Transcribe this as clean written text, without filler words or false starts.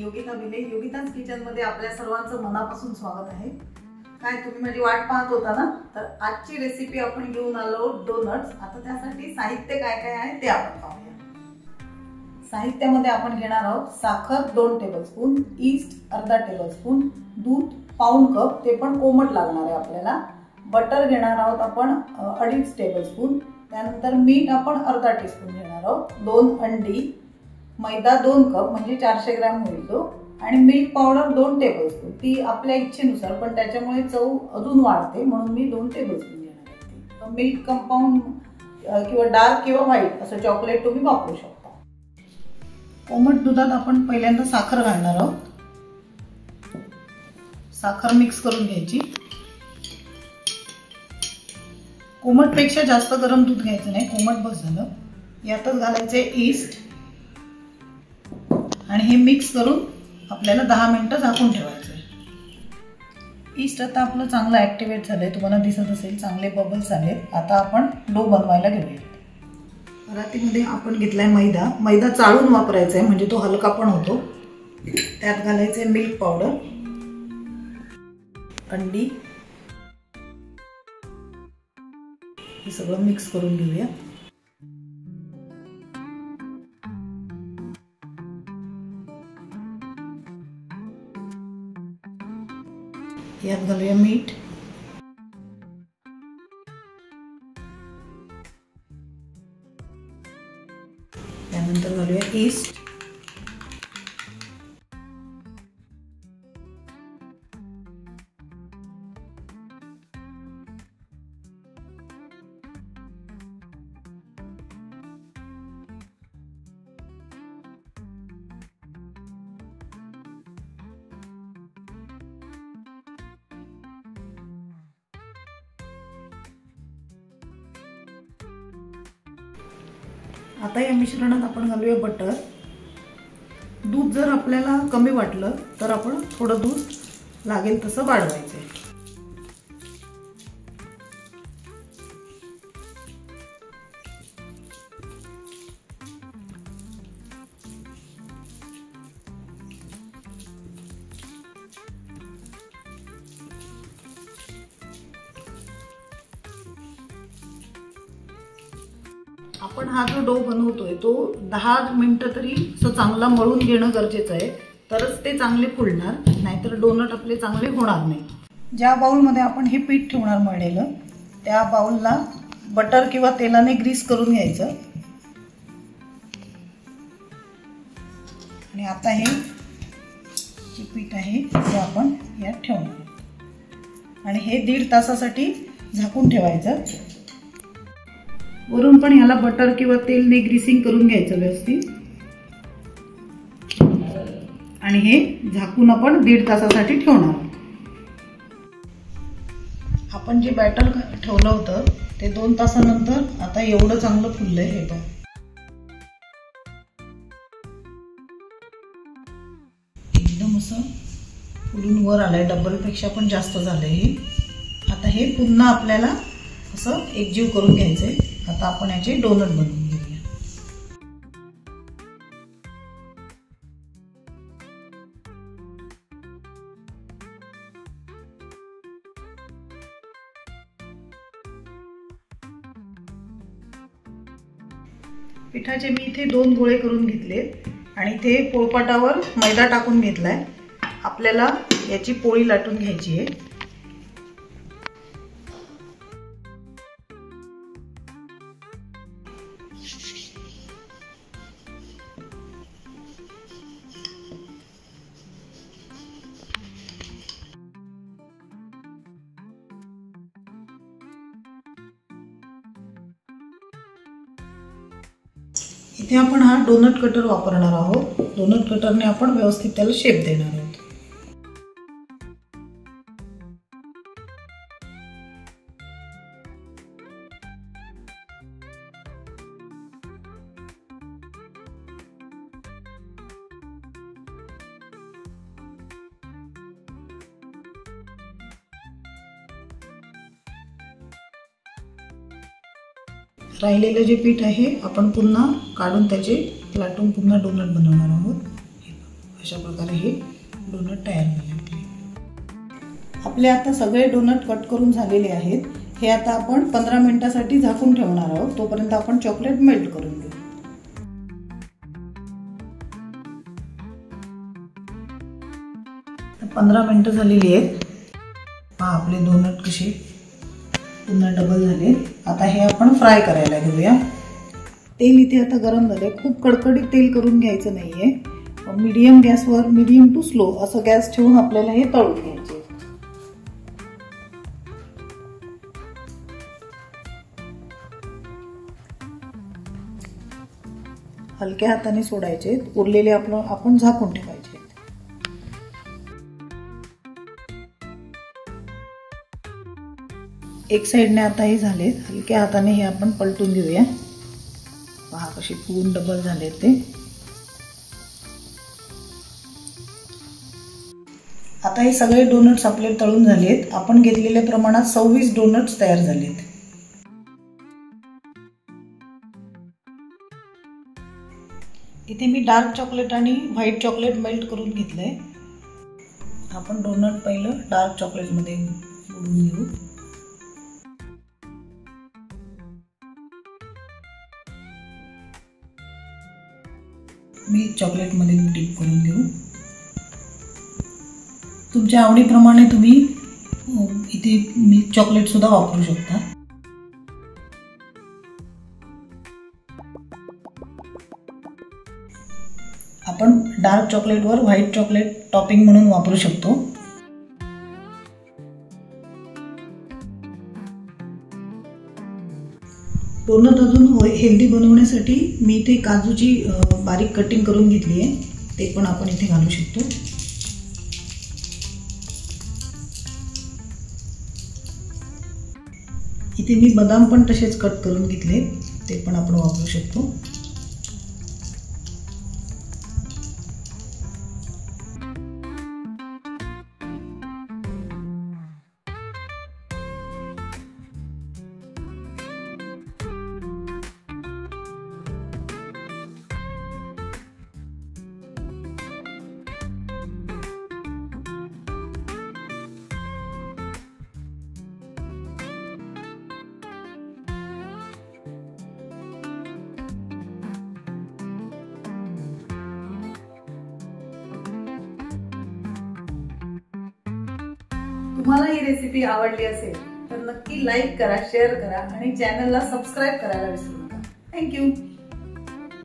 योगिता भिले. योगिताज किचन मध्ये आपल्या सर्वांचं मनापासून स्वागत आहे. काय तुम्ही माझी वाट पाहत होता ना? तर आजची रेसिपी आपण घेऊन आलो डोनट्स. आता त्यासाठी साहित्य काय काय आहे ते आपण पाहूया. साहित्यामध्ये आपण घेणार आहोत साखर 2 टेबलस्पून, ईस्ट अर्धा टेबलस्पून, दूध पाऊण कप ते पण कोमट लागणार आहे आपल्याला. बटर घेणार आहोत आपण 2.5 टेबलस्पून. त्यानंतर मीठ आपण अर्धा टीस्पून घेणार आहोत. 2 अंडी, मैदा 2 कप म्हणजे 400 ग्रॅम होईल तो, आणि मिल्क पावडर 2 टेबलस्पून. ती आपल्या इच्छेनुसार, पण त्याच्यामुळे चव अजून वाढते म्हणून मी 2 टेबलस्पून घेणार आहे. मिल्क कंपाऊंड किंवा डार्क किंवा व्हाईट असं चॉकलेट तुम्ही वापरू शकता. कोमट दुधात आपण पहिल्यांदा साखर घालणार आहोत. साखर मिक्स करून घ्यायची. कोमट पेक्षा जास्त गरम दूध घ्यायचं नाही, कोमट बस झालं. यातच घालायचे ईस्ट आणि हे मिक्स करून आपल्याला 10 मिनिटं झाकून ठेवायचं. ईस्ट आता आपलं चांगलं ऍक्टिव्हेट झालंय, तुम्हाला दिसत असेल चांगले बबल्स आलेत. आता आपण डो बनवायला घेऊया. परातीमध्ये आपण घेतलाय मैदा. मैदा चाळून वापरायचा आहे म्हणजे तो हलका पण होतो. त्यात घालायचे मिल्क पावडर, अंडी, हे सगळं मिक्स करून घेऊया. यात घालूया मीठ, त्यानंतर घालूया ईस्ट, आता या मिश्रणात आपण घालूया बटर. दूध जर आपल्याला कमी वाटलं तर आपण थोडं दूध लागेल तसं वाढवायचं. आपण हा जो डो बनवतोय तो 10 मिनिटं तरी असं चांगला मळून घेणं गरजेचं आहे, तरच ते चांगले फुलणार, नाहीतर डोनट आपले चांगले होणार नाही. ज्या बाउलमध्ये आपण हे पीठ ठेवणार मळलेलं, त्या बाउलला बटर किंवा तेलाने ग्रीस करून घ्यायचं. आणि आता हे जे पीठ आहे ते आपण यात ठेवणार आणि हे 1.5 तासासाठी झाकून ठेवायचं. वरून पण ह्याला बटर किंवा तेलने ग्रीसिंग करून घ्यायचं व्यवस्थित. आणि हे झाकून आपण 1.5 तासासाठी ठेवणार. आपण जे बॅटर ठेवलं होतं ते 2 तासानंतर आता एवढं चांगलं फुललंय. हे बघ, एकदम असं फुलून वर आलंय, डबल पेक्षा पण जास्त झालंय हे. आता हे पुन्हा आपल्याला असं एकजीव करून घ्यायचंय. आता आपण याचे डोनट बनवून घेऊया. पिठाचे मी इथे 2 गोळे करून घेतलेत आणि ते पोळपाटावर मैदा टाकून घेतलाय. आपल्याला याची पोळी लाटून घ्यायची आहे. इथे आपण हा डोनट कटर वापरणार आहोत. डोनट कटरने आपण व्यवस्थित त्याला शेप देणार आहोत. राहिलेलं जे पीठ आहे आपण पुन्हा काढून त्याचे लाटून पुन्हा डोनट बनवणार आहोत. अशा प्रकारे हे डोनट तयार झाले आपले आता सगळे डोनट कट करून झालेले आहेत। हे आता आपण 15 मिनिटांसाठी झाकून ठेवणार आहोत, तोपर्यंत आपण चॉकलेट मेल्ट करून घेऊ। 15 मिनिटं झालेली आहेत। पहा आपले डोनट कसे पुन्हा डबल झाले। आता हे आपण फ्राय करायला घेऊया। तेल इथे आता गरम झाले। खूप कडकडीत तेल करून घ्यायचं नाहीये, मीडियम गॅसवर मीडियम टू स्लो असं गॅस ठेवून आपल्याला हे तळून घ्यायचे। हलक्या हाताने सोडायचे, उरलेले आपण झाकून ठेवायचे। एक साइडने आता हे झाले, हलक्या हाताने हे आपण पलटून घेऊया। पहा कसे पूर्ण डबल झाले ते। आता हे सगळे डोनट्स आपले तळून झालेत। आपण घेतलेल्या प्रमाणात 26 डोनट्स तयार झालेत। इथे मी डार्क चॉकलेट आणि व्हाईट चॉकलेट मेल्ट करून घेतलंय। आपण डोनट पहिलं डार्क चॉकलेट मध्ये बुडवून घेऊ। मिल्क चॉकलेट मध्ये डिप करून घेऊ। तुमच्या आवडीप्रमाणे तुम्ही इथे मिल्क चॉकलेट सुद्धा वापरू शकता। आपण डार्क चॉकलेटवर व्हाईट चॉकलेट टॉपिंग म्हणून वापरू शकतो। डोनट अजून हेल्दी बनवण्यासाठी मी इथे काजूची बारीक कटिंग करून घेतली आहे, ते पण आपण इथे घालू शकतो। इथे मी बदाम पण तसेच कट करून घेतले, ते पण आपण वापरू शकतो। तुम्हाला ही रेसिपी आवडली असेल तर नक्की लाईक करा, शेअर करा आणि चॅनलला सबस्क्राईब करायला विसरू नका। थँक्यू।